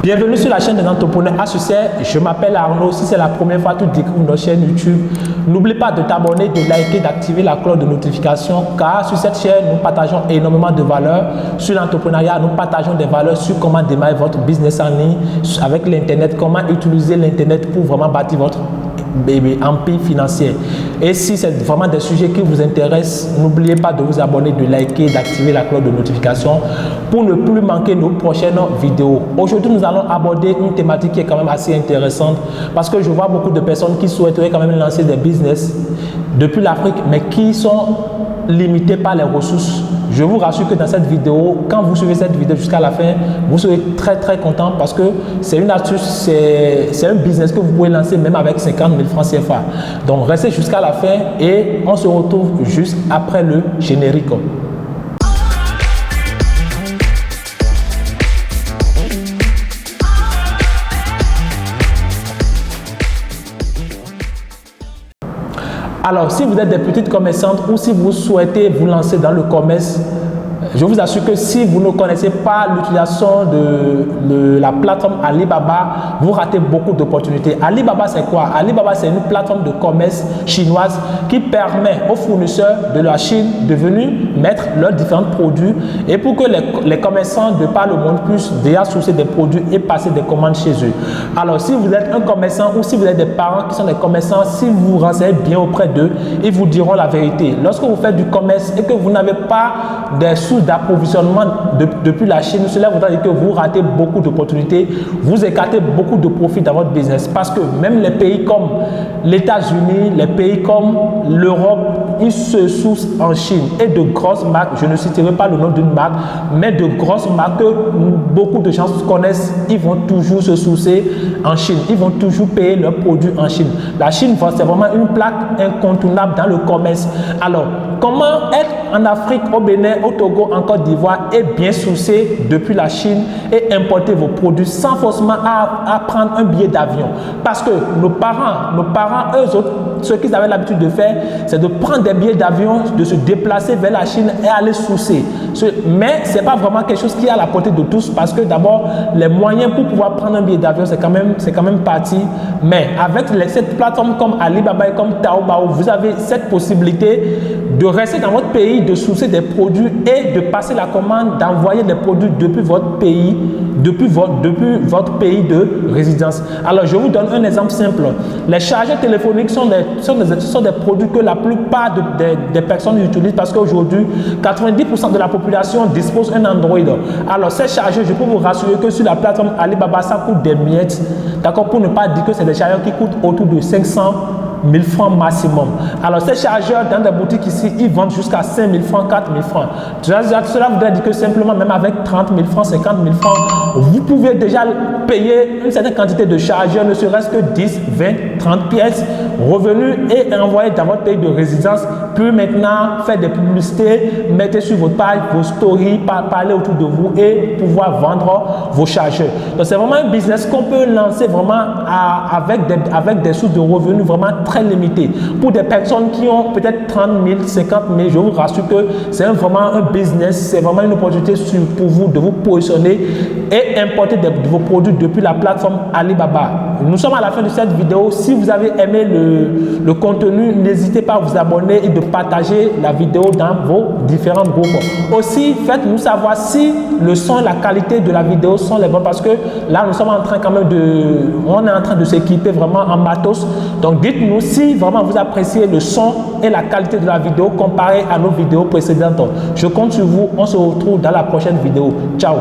Bienvenue sur la chaîne des entrepreneurs à succès. Je m'appelle Arnaud. Si c'est la première fois que tu découvres notre chaîne YouTube, n'oublie pas de t'abonner, de liker, d'activer la cloche de notification car sur cette chaîne, nous partageons énormément de valeurs sur l'entrepreneuriat. Nous partageons des valeurs sur comment démarrer votre business en ligne avec l'Internet, comment utiliser l'Internet pour vraiment bâtir votre empire financier. Et si c'est vraiment des sujets qui vous intéressent, n'oubliez pas de vous abonner, de liker, d'activer la cloche de notification pour ne plus manquer nos prochaines vidéos. Aujourd'hui, nous allons aborder une thématique qui est quand même assez intéressante parce que je vois beaucoup de personnes qui souhaiteraient quand même lancer des business depuis l'Afrique, mais qui sont limitées par les ressources. Je vous rassure que dans cette vidéo, quand vous suivez cette vidéo jusqu'à la fin, vous serez très content parce que c'est une astuce, c'est un business que vous pouvez lancer même avec 50 000 francs CFA. Donc restez jusqu'à la fin et on se retrouve juste après le générique. Alors, si vous êtes des petites commerçantes ou si vous souhaitez vous lancer dans le commerce, je vous assure que si vous ne connaissez pas l'utilisation de la plateforme Alibaba, vous ratez beaucoup d'opportunités. Alibaba, c'est quoi? Alibaba, c'est une plateforme de commerce chinoise qui permet aux fournisseurs de la Chine de venir mettre leurs différents produits et pour que les commerçants de par le monde puissent déjà sourcer des produits et passer des commandes chez eux. Alors, si vous êtes un commerçant ou si vous êtes des parents qui sont des commerçants, si vous vous renseignez bien auprès d'eux, ils vous diront la vérité. Lorsque vous faites du commerce et que vous n'avez pas des sources d'approvisionnement depuis la Chine, cela voudra dire que vous ratez beaucoup d'opportunités, vous écartez beaucoup de profits dans votre business parce que même les pays comme les États-Unis, les pays comme l'Europe, ils se sourcent en Chine et de grosses marques, je ne citerai pas le nom d'une marque, mais de grosses marques que beaucoup de gens connaissent, ils vont toujours se sourcer en Chine, ils vont toujours payer leurs produits en Chine. La Chine, c'est vraiment une plaque incontournable dans le commerce. Alors, comment être en Afrique, au Bénin, au Togo, en Côte d'Ivoire et bien sourcer depuis la Chine et importer vos produits sans forcément à prendre un billet d'avion? Parce que nos parents, eux autres, ce qu'ils avaient l'habitude de faire, c'est de prendre des billets d'avion, de se déplacer vers la Chine et aller sourcer. Mais ce n'est pas vraiment quelque chose qui est à la portée de tous parce que d'abord, les moyens pour pouvoir prendre un billet d'avion, c'est quand même parti. Mais avec cette plateforme comme Alibaba et comme Taobao, vous avez cette possibilité de rester dans votre pays, de sourcer des produits et de passer la commande, d'envoyer des produits depuis votre pays, depuis votre pays de résidence. Alors, je vous donne un exemple simple. Les chargeurs téléphoniques sont des produits que la plupart des personnes utilisent parce qu'aujourd'hui, 90% de la population dispose d'un Android. Alors, ces chargeurs, je peux vous rassurer que sur la plateforme Alibaba, ça coûte des miettes. D'accord? Pour ne pas dire que c'est des chargeurs qui coûtent autour de 500 000 francs maximum. Alors, ces chargeurs dans des boutiques ici, ils vendent jusqu'à 5 000 francs, 4 000 francs. Cela voudrait dire que simplement, même avec 30 000 francs, 50 000 francs, vous pouvez déjà payer une certaine quantité de chargeurs, ne serait-ce que 10, 20, 30 pièces, revenus et envoyer dans votre pays de résidence. Puis maintenant, faire des publicités, mettez sur votre page vos stories, parler autour de vous et pouvoir vendre vos chargeurs. Donc, c'est vraiment un business qu'on peut lancer vraiment avec des sources de revenus vraiment très limitées. Pour des personnes qui ont peut-être 30 000, 50 000, je vous rassure que c'est vraiment un business, c'est vraiment une opportunité pour vous de vous positionner et importer vos produits depuis la plateforme Alibaba. Nous sommes à la fin de cette vidéo. Si vous avez aimé le contenu, n'hésitez pas à vous abonner et de partager la vidéo dans vos différents groupes. Aussi, faites-nous savoir si le son et la qualité de la vidéo sont les bons parce que là, nous sommes en train quand même on est en train de s'équiper vraiment en matos. Donc, dites-nous si vraiment vous appréciez le son et la qualité de la vidéo comparé à nos vidéos précédentes. Je compte sur vous. On se retrouve dans la prochaine vidéo. Ciao!